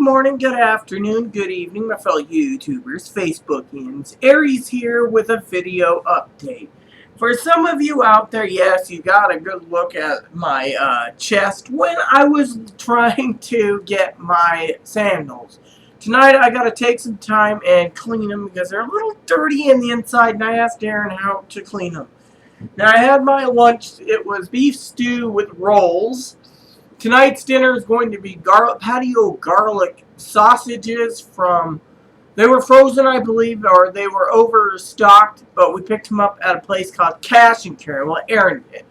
morning, good afternoon, good evening, my fellow YouTubers, Facebookians. Aries here with a video update. For some of you out there, yes, you got a good look at my chest when I was trying to get my sandals. Tonight I got to take some time and clean them because they're a little dirty in the inside, and I asked Aaron how to clean them. Now I had my lunch. It was beef stew with rolls. Tonight's dinner is going to be patio garlic sausages from, they were frozen, I believe, or they were overstocked, but we picked them up at a place called Cash and Carry. Well, Aaron did.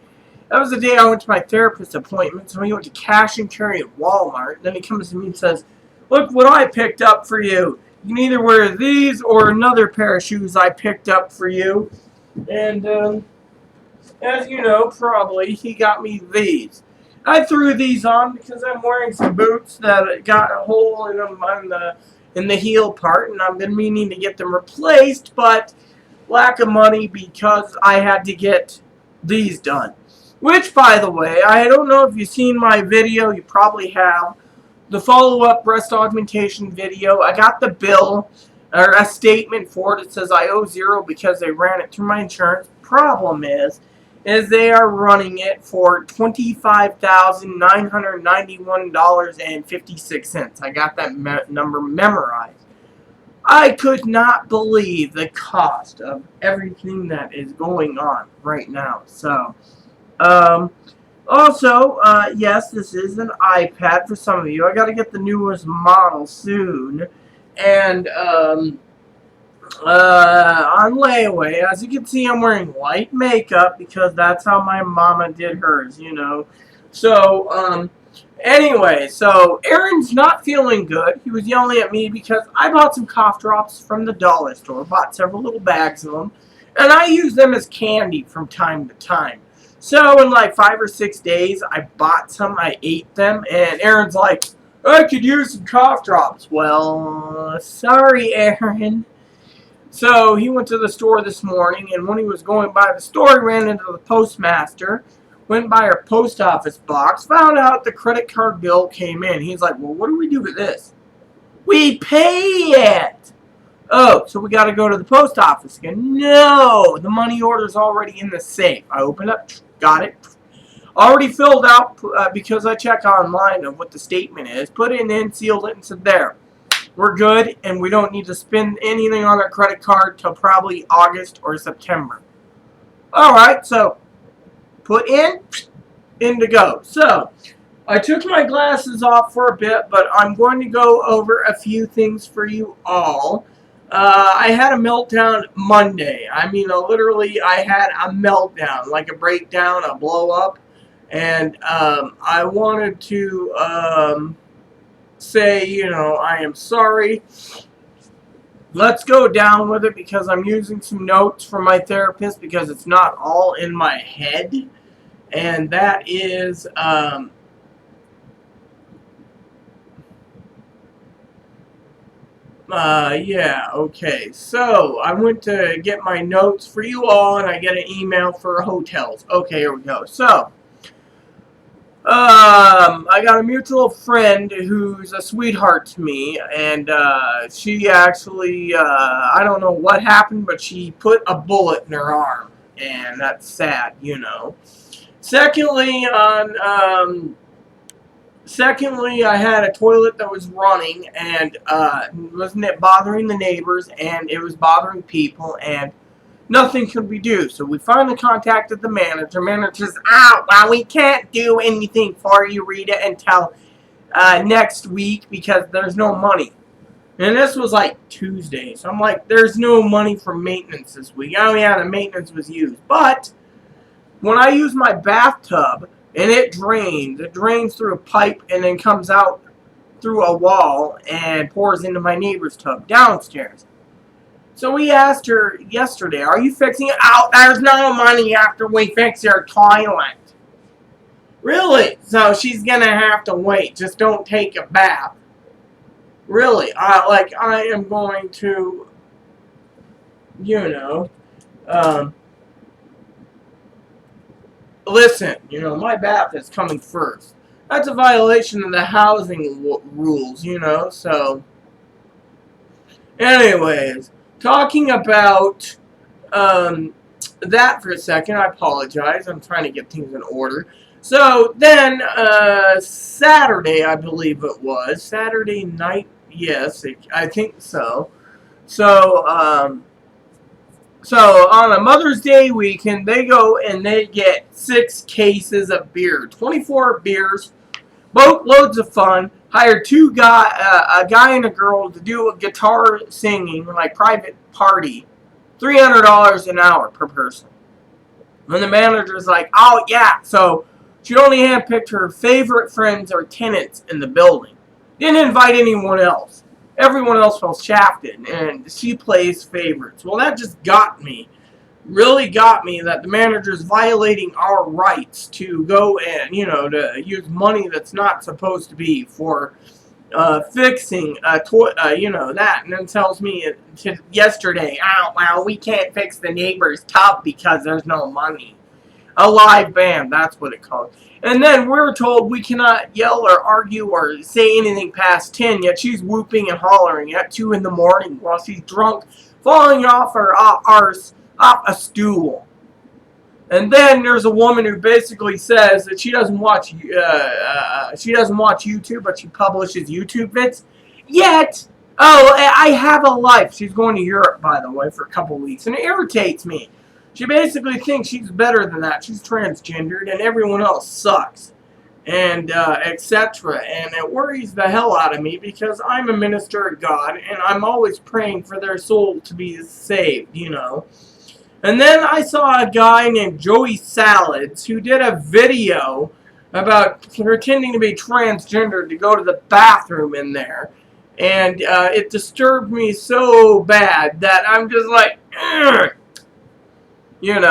That was the day I went to my therapist appointment, so he went to Cash and Carry at Walmart. Then he comes to me and says, "Look what I picked up for you. You can either wear these or another pair of shoes I picked up for you." And, as you know, probably, he got me these. I threw these on because I'm wearing some boots that got a hole in them in the heel part, and I've been meaning to get them replaced, but lack of money because I had to get these done. Which, by the way, I don't know if you've seen my video. You probably have. The follow-up breast augmentation video. I got the bill, or a statement for it. It says I owe $0 because they ran it through my insurance. Problem is they are running it for $25,991.56. I got that number memorized. I could not believe the cost of everything that is going on right now. So, also, yes, this is an iPad for some of you. I got to get the newest model soon. And, on layaway, as you can see, I'm wearing light makeup because that's how my mama did hers, you know. So, anyway, so Aaron's not feeling good. He was yelling at me because I bought some cough drops from the dollar store, bought several little bags of them, and I use them as candy from time to time. So, in like 5 or 6 days, I bought some, I ate them, and Aaron's like, "I could use some cough drops." Well, sorry, Aaron. So he went to the store this morning, and when he was going by the store, he ran into the postmaster, went by our post office box, found out the credit card bill came in. He's like, "Well, what do we do with this?" "We pay it." "Oh, so we got to go to the post office again?" "No, the money order's already in the safe." I opened up, got it, already filled out because I check online of what the statement is, put it in, sealed it, and said, "There. We're good, and we don't need to spend anything on our credit card till probably August or September." Alright, so put in to go. So, I took my glasses off for a bit, but I'm going to go over a few things for you all. I had a meltdown Monday. I mean, literally, I had a meltdown, like a breakdown, a blow up, and I wanted to say, you know, I am sorry. Let's go down with it because I'm using some notes from my therapist because it's not all in my head. And that is, yeah, okay. So, I went to get my notes for you all, and I get an email for hotels. Okay, here we go. So, I got a mutual friend who's a sweetheart to me, and, she actually, I don't know what happened, but she put a bullet in her arm, and that's sad, you know. Secondly, I had a toilet that was running, and, wasn't it bothering the neighbors, and it was bothering people, and nothing could we do. So we finally contacted the manager. Manager's out. Well, we can't do anything for you, Rita, until next week because there's no money. And this was like Tuesday. So I'm like, there's no money for maintenance this week. Oh, yeah, the maintenance was used. But when I use my bathtub and it drains through a pipe and then comes out through a wall and pours into my neighbor's tub downstairs. So we asked her yesterday, "Are you fixing it?" "Oh, there's no money after we fix your toilet." Really? So she's going to have to wait. Just don't take a bath. Really? I am going to, you know, listen, you know, my bath is coming first. That's a violation of the housing rules, you know. So, anyways, talking about um, that for a second. I apologize. I'm trying to get things in order. So then, Saturday, I believe it was Saturday night. Yes, I think so. So, so on a Mother's Day weekend, they go and they get 6 cases of beer, 24 beers, boatloads of fun. Hired a guy and a girl to do a guitar singing, like private party, $300 an hour per person. And the manager's like, oh yeah, so she only handpicked her favorite friends or tenants in the building. Didn't invite anyone else. Everyone else felt shafted, and she plays favorites. Well, that just got me. Really got me that the manager's violating our rights to go and, to use money that's not supposed to be for fixing that, and then tells me yesterday, oh well, we can't fix the neighbor's tub because there's no money. A live band, that's what it called. And then we're told we cannot yell or argue or say anything past 10, yet she's whooping and hollering at 2 in the morning while she's drunk, falling off her arse off a stool. And then there's a woman who basically says that she doesn't watch YouTube, but she publishes YouTube vids. Yet, I have a life. She's going to Europe, by the way, for a couple weeks, and it irritates me. She basically thinks she's better than that. She's transgendered, and everyone else sucks, and etc. And it worries the hell out of me because I'm a minister of God, and I'm always praying for their soul to be saved, And then I saw a guy named Joey Salads who did a video about pretending to be transgender to go to the bathroom in there. And it disturbed me so bad that I'm just like, ugh. And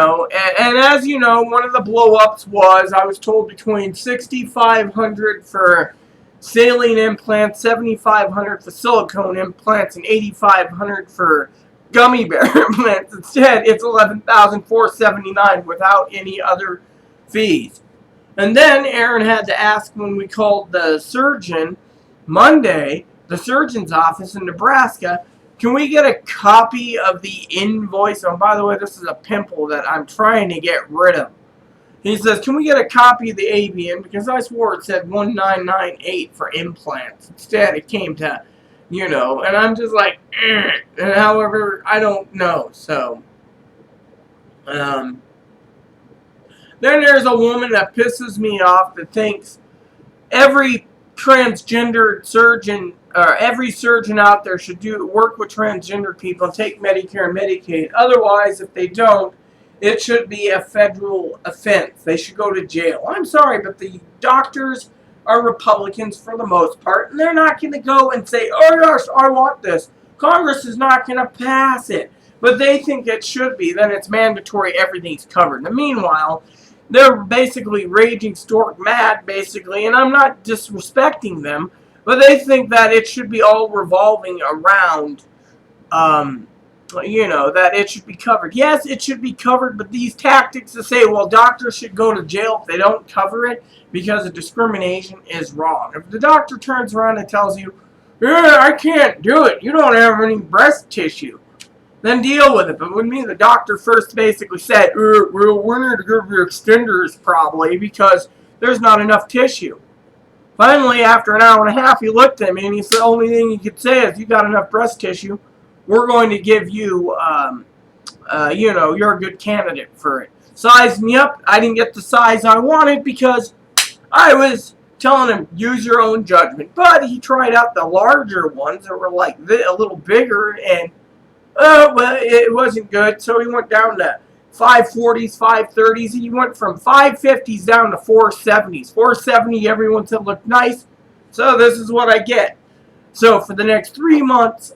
as you know, one of the blow-ups was, I was told, between $6,500 for saline implants, $7,500 for silicone implants, and $8,500 for gummy bear implants. Instead, it's $11,479 without any other fees. And then Aaron had to ask when we called the surgeon Monday, the surgeon's office in Nebraska, can we get a copy of the invoice? Oh, by the way, this is a pimple that I'm trying to get rid of. He says, can we get a copy of the ABN? Because I swore it said 1998 for implants. Instead, it came to, and I'm just like, eh. And however, I don't know. So, then there's a woman that pisses me off that thinks every transgender surgeon, or every surgeon out there should work with transgender people and take Medicare and Medicaid. Otherwise, if they don't, it should be a federal offense. They should go to jail. I'm sorry, but the doctors are Republicans for the most part, and they're not going to go and say, oh yes, I want this. Congress is not going to pass it. But they think it should be. Then it's mandatory, everything's covered. And meanwhile, they're basically raging stork mad, basically, and I'm not disrespecting them, but they think that it should be all revolving around, that it should be covered. Yes, it should be covered, but these tactics to say, well, doctors should go to jail if they don't cover it because of discrimination is wrong. If the doctor turns around and tells you, yeah, I can't do it, you don't have any breast tissue, then deal with it. But with me, the doctor first basically said, we're going to give you extenders probably because there's not enough tissue. Finally, after an hour and a half, he looked at me and he said, the only thing he could say is, you got enough breast tissue, we're going to give you, you're a good candidate for it. Sized me up. I didn't get the size I wanted because I was telling him, use your own judgment. But he tried out the larger ones that were like a little bigger, and well, it wasn't good, so he went down to 540s, 530s. He went from 550s down to 470s. 470, everyone said looked nice, so this is what I get. So for the next 3 months,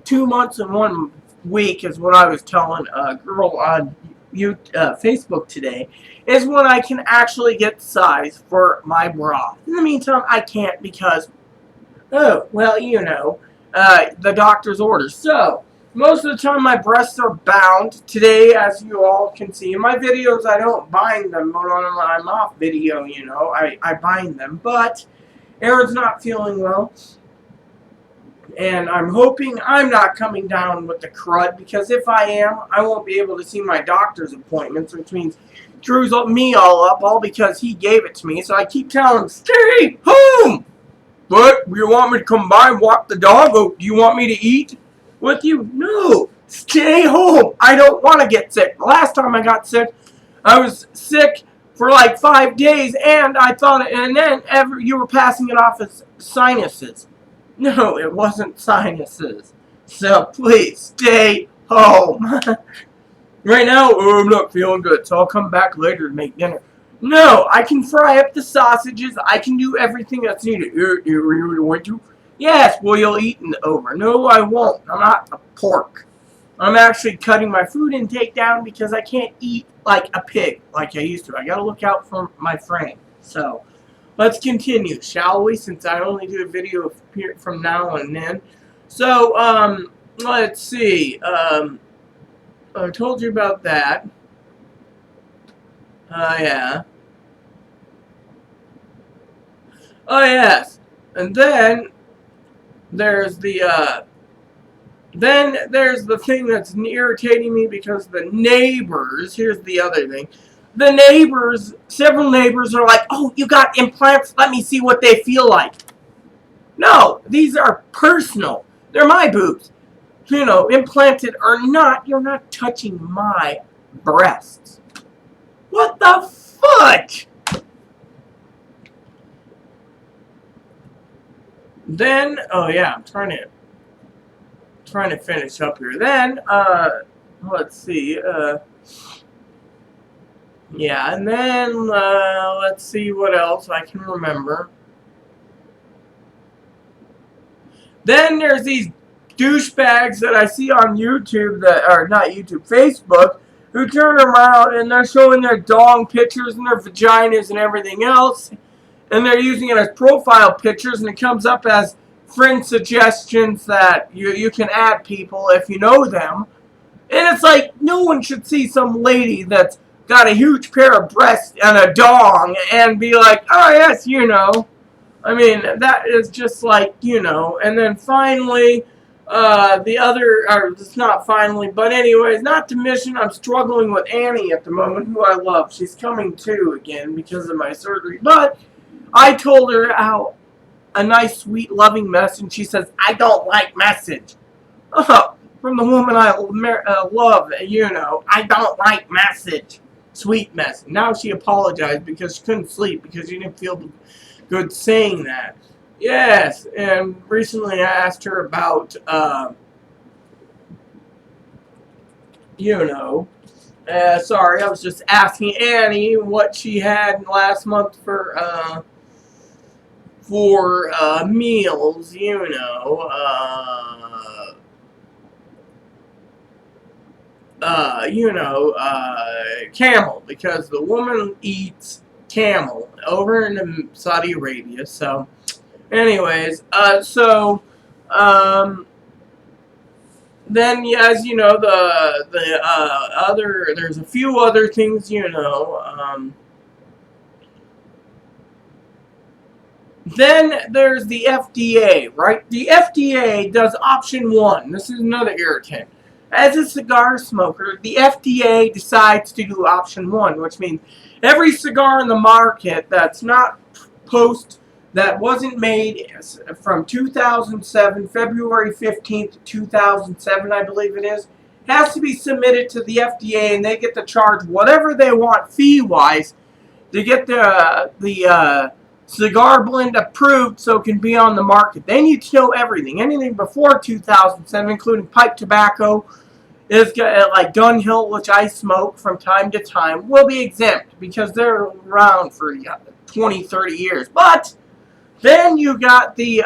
2 months and 1 week is what I was telling a girl on Facebook today, is when I can actually get size for my bra. In the meantime, I can't because, the doctor's orders. So, Most of the time my breasts are bound. Today, as you all can see in my videos, I don't bind them, but on when I'm off video, you know, I bind them. But Aaron's not feeling well, and I'm hoping I'm not coming down with the crud, because if I am, I won't be able to see my doctor's appointments, which means screws up me all because he gave it to me. So I keep telling him, stay home! But you want me to come by and walk the dog? Oh, do you want me to eat with you? No, stay home. I don't want to get sick. The last time I got sick, I was sick for like 5 days, and I thought, and then you were passing it off as sinuses. No, it wasn't sinuses. So please stay home. Right now, I'm not feeling good, so I'll come back later to make dinner. No, I can fry up the sausages. I can do everything that's needed. You want to? Yes, well, you'll eat over. No, I won't. I'm not a pork. I'm actually cutting my food intake down because I can't eat like a pig like I used to. I gotta look out for my frame. So, let's continue, shall we? Since I only do a video from now and then. So, let's see. I told you about that. Yeah. Oh, yes. And then there's the thing that's irritating me, because the neighbors, here's the other thing. The neighbors, several neighbors are like, oh, you got implants? Let me see what they feel like. No, these are personal. They're my boobs. You know, implanted or not, you're not touching my breasts. What the fuck? Then, oh yeah, I'm trying to finish up here. Then, let's see, yeah, and then, let's see what else I can remember. Then there's these douchebags that I see on YouTube, that are not YouTube, Facebook, who turn around and they're showing their dong pictures and their vaginas and everything else, and they're using it as profile pictures, and it comes up as friend suggestions that you can add people if you know them. And it's like, no one should see some lady that's got a huge pair of breasts and a dong and be like, oh yes, you know. I mean, that is just like, you know. And then finally, the other, or it's not finally, but anyways, not to mention, I'm struggling with Annie at the moment, who I love. She's coming to again because of my surgery. But I told her how a nice, sweet, loving message, and she says, I don't like message. Oh, from the woman I love, you know, I don't like message. Sweet message. Now she apologized because she couldn't sleep because she didn't feel good saying that. Yes, and recently I asked her about, you know, sorry, I was just asking Annie what she had last month for meals, you know, camel, because the woman eats camel over in Saudi Arabia. So, anyways, then, as you know, there's a few other things, you know, then there's the FDA, right? The FDA does option 1. This is another irritant. As a cigar smoker, the FDA decides to do option 1, which means every cigar in the market that's not that wasn't made from 2007, February 15th, 2007, I believe it is, has to be submitted to the FDA, and they get to charge whatever they want fee-wise to get the cigar blend approved so it can be on the market. They need to know everything. Anything before 2007, including pipe tobacco, is like Dunhill, which I smoke from time to time, will be exempt because they're around for 20, 30 years. But then you got the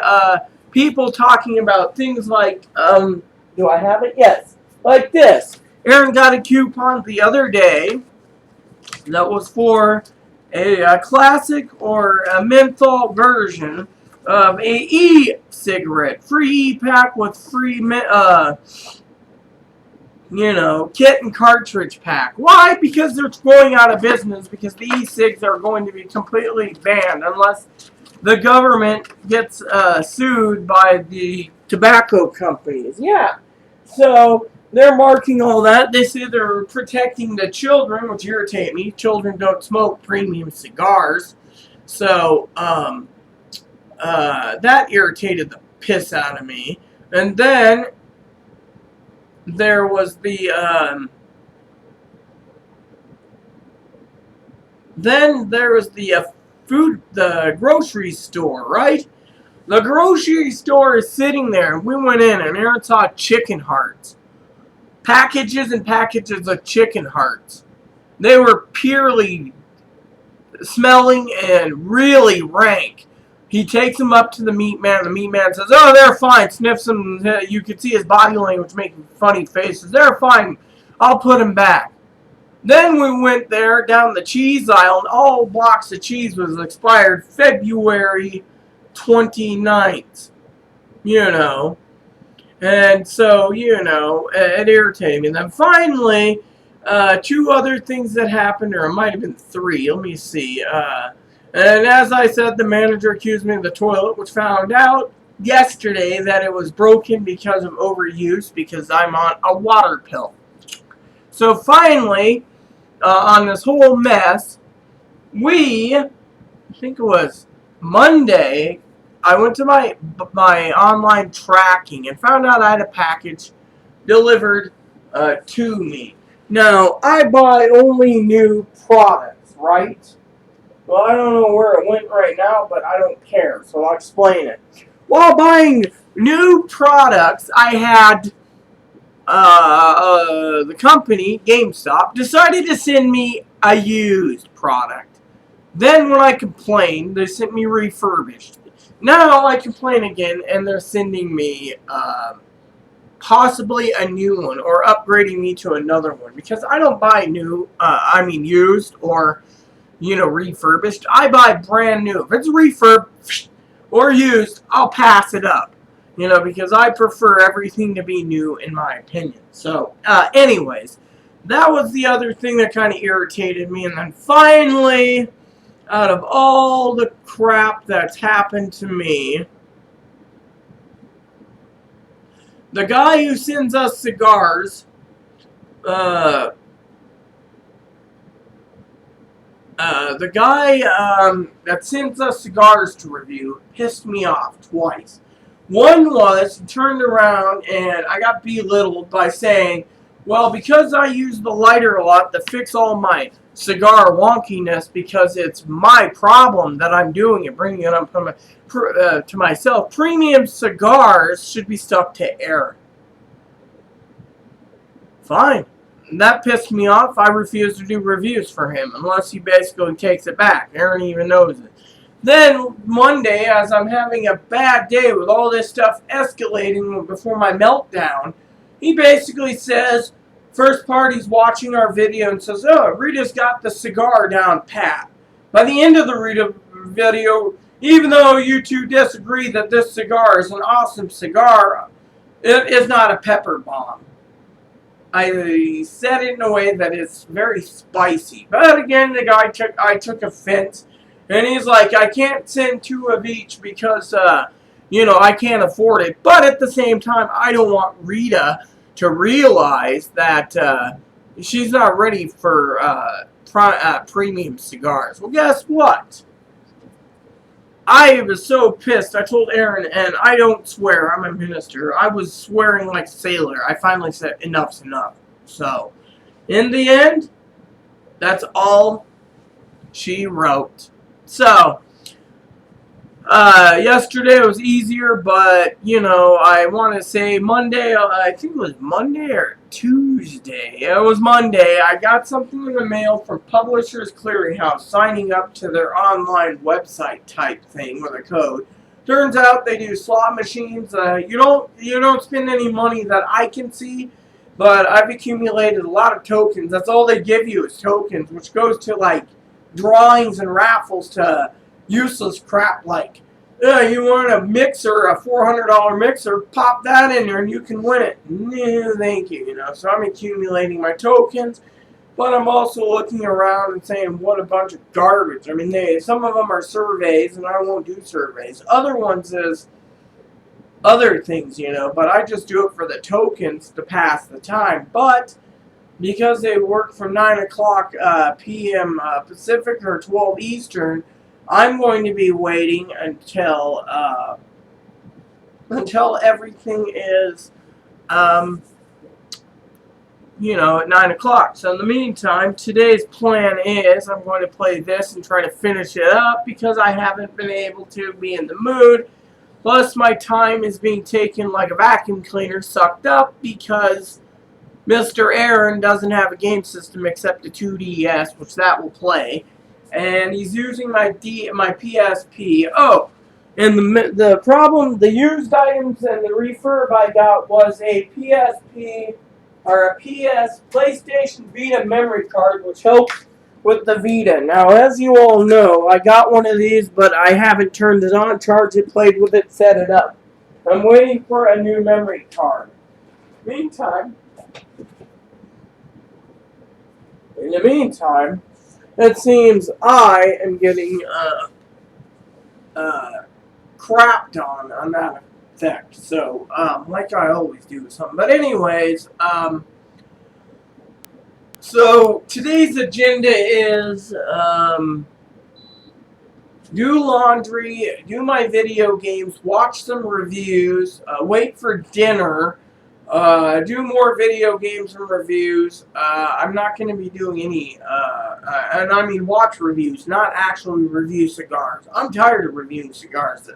people talking about things like, do I have it? Yes. Like this. Aaron got a coupon the other day that was for a classic or a menthol version of a e-cigarette. Free e-pack with free kit and cartridge pack. Why? Because they're going out of business, because the e-cigs are going to be completely banned unless the government gets sued by the tobacco companies. Yeah. So they're marking all that. They say they're protecting the children, which irritate me. Children don't smoke premium cigars. So that irritated the piss out of me. And then there was the the grocery store, right? The grocery store is sitting there, and we went in, and Aaron saw chicken hearts. Packages and packages of chicken hearts. They were purely smelling and really rank. He takes them up to the meat man. The meat man says, "Oh, they're fine." Sniffs them. You could see his body language making funny faces. "They're fine. I'll put them back." Then we went there down the cheese aisle, and all blocks of cheese was expired February 29th. And so, it irritated me. And then finally, two other things that happened, or it might have been three. Let me see. And as I said, the manager accused me of the toilet, which found out yesterday that it was broken because of overuse, because I'm on a water pill. So finally, on this whole mess, I think it was Monday, I went to my online tracking and found out I had a package delivered to me. Now, I buy only new products, right? Well, I don't know where it went right now, but I don't care, so I'll explain it. While buying new products, I had the company, GameStop, decided to send me a used product. Then when I complained, they sent me refurbished. Now I complain again, and they're sending me possibly a new one, or upgrading me to another one, because I don't buy used or refurbished. I buy brand new. If it's refurbished or used, I'll pass it up. Because I prefer everything to be new, in my opinion. So, anyways, that was the other thing that kind of irritated me. And then finally, out of all the crap that's happened to me, the guy who sends us cigars, the guy that sends us cigars to review pissed me off twice. One was, he turned around and I got belittled by saying, well, because I use the lighter a lot to fix all my cigar wonkiness, because it's my problem that I'm doing it, bringing it up to myself. Premium cigars should be stuck to air. Fine. That pissed me off. I refuse to do reviews for him unless he basically takes it back. Aaron even knows it. Then Monday, as I'm having a bad day with all this stuff escalating before my meltdown, he basically says, first party's watching our video and says, "Oh, Rita's got the cigar down pat." By the end of the Rita video, even though you two disagree that this cigar is an awesome cigar, it is not a pepper bomb. I said it in a way that it's very spicy. But again, I took offense. And he's like, I can't send two of each because, I can't afford it. But at the same time, I don't want Rita to realize that she's not ready for premium cigars. Well, guess what? I was so pissed. I told Aaron, and I don't swear. I'm a minister. I was swearing like a sailor. I finally said, enough's enough. So, in the end, that's all she wrote. So, yesterday was easier, but, I want to say Monday, I think it was Monday or Tuesday. It was Monday. I got something in the mail from Publishers Clearinghouse, signing up to their online website type thing with a code. Turns out they do slot machines. You don't spend any money that I can see, but I've accumulated a lot of tokens. That's all they give you is tokens, which goes to, like, drawings and raffles to useless crap like You want a mixer, a $400 mixer, pop that in there and you can win it. No, thank you, So I'm accumulating my tokens, but I'm also looking around and saying, what a bunch of garbage. I mean, some of them are surveys, and I won't do surveys. Other ones is other things, but I just do it for the tokens to pass the time. But because they work from 9 o'clock p.m. Pacific or 12 Eastern, I'm going to be waiting until everything is, at 9 o'clock. So in the meantime, today's plan is I'm going to play this and try to finish it up because I haven't been able to be in the mood. Plus, my time is being taken like a vacuum cleaner, sucked up, because Mr. Aaron doesn't have a game system except a 2DS, which that will play. And he's using my PSP. Oh, and the problem, the used items and the refurb I got was a PSP, or a PlayStation Vita memory card, which helps with the Vita. Now, as you all know, I got one of these, but I haven't turned it on, charged it, played with it, set it up. I'm waiting for a new memory card. In the meantime, it seems I am getting crapped on that effect. So, like I always do something. But anyways, so today's agenda is do laundry, do my video games, watch some reviews, wait for dinner, do more video games and reviews. I'm not going to be doing any, and I mean watch reviews, not actually review cigars. I'm tired of reviewing cigars.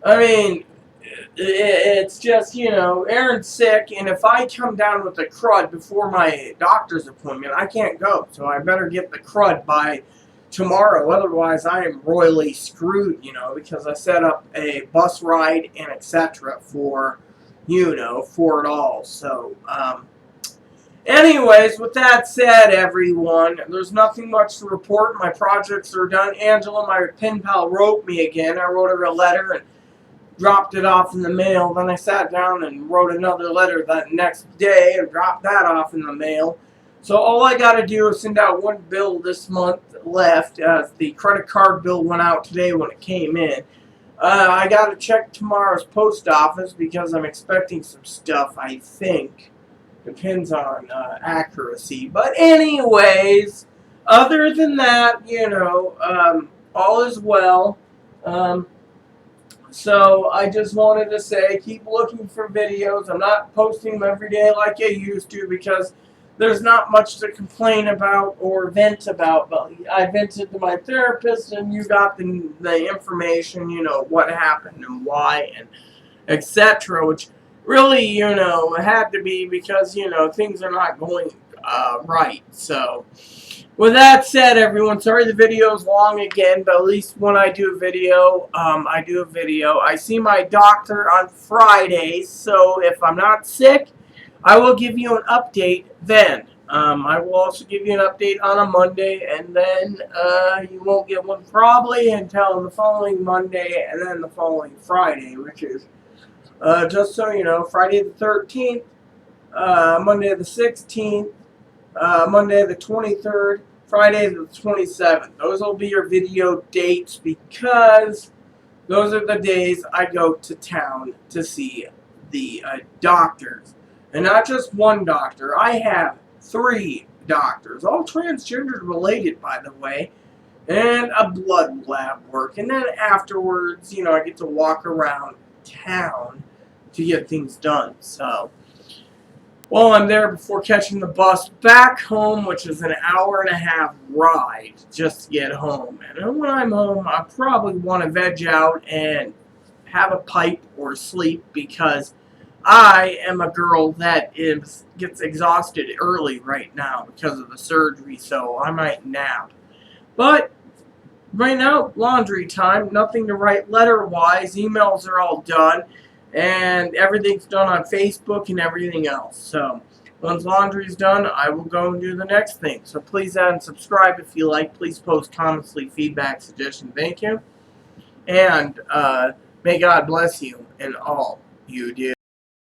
I mean, it's just, Aaron's sick, and if I come down with the crud before my doctor's appointment, I can't go. So I better get the crud by tomorrow. Otherwise, I am royally screwed, because I set up a bus ride and etc. for it all. So, anyways, with that said, everyone, there's nothing much to report. My projects are done. Angela, my pen pal, wrote me again. I wrote her a letter and dropped it off in the mail. Then I sat down and wrote another letter that next day and dropped that off in the mail. So all I got to do is send out one bill this month left, as the credit card bill went out today when it came in. I got to check tomorrow's post office because I'm expecting some stuff, I think. Depends on accuracy. But anyways, other than that, all is well. So I just wanted to say, keep looking for videos. I'm not posting them every day like I used to because there's not much to complain about or vent about. But I vented to my therapist, and you got the information, what happened and why and etc. Which really, had to be because, things are not going right. So with that said, everyone, sorry the video's long again, but at least when I do a video, I do a video. I see my doctor on Fridays, so if I'm not sick, I will give you an update then. I will also give you an update on a Monday, and then you won't get one probably until the following Monday, and then the following Friday, which is, just so you know, Friday the 13th, Monday the 16th, Monday the 23rd, Friday the 27th. Those will be your video dates because those are the days I go to town to see the doctors. And not just one doctor. I have 3 doctors, all transgender related, by the way, and a blood lab work. And then afterwards, I get to walk around town to get things done. So, well, I'm there before catching the bus back home, which is an hour-and-a-half ride just to get home. And when I'm home, I probably want to veg out and have a pipe or sleep because I am a girl that gets exhausted early right now because of the surgery, so I might nap. But right now, laundry time. Nothing to write letter-wise. Emails are all done. And everything's done on Facebook and everything else. So, once laundry's done, I will go and do the next thing. So, please add and subscribe if you like. Please post comments, leave feedback, suggestions. Thank you. And may God bless you in all you do.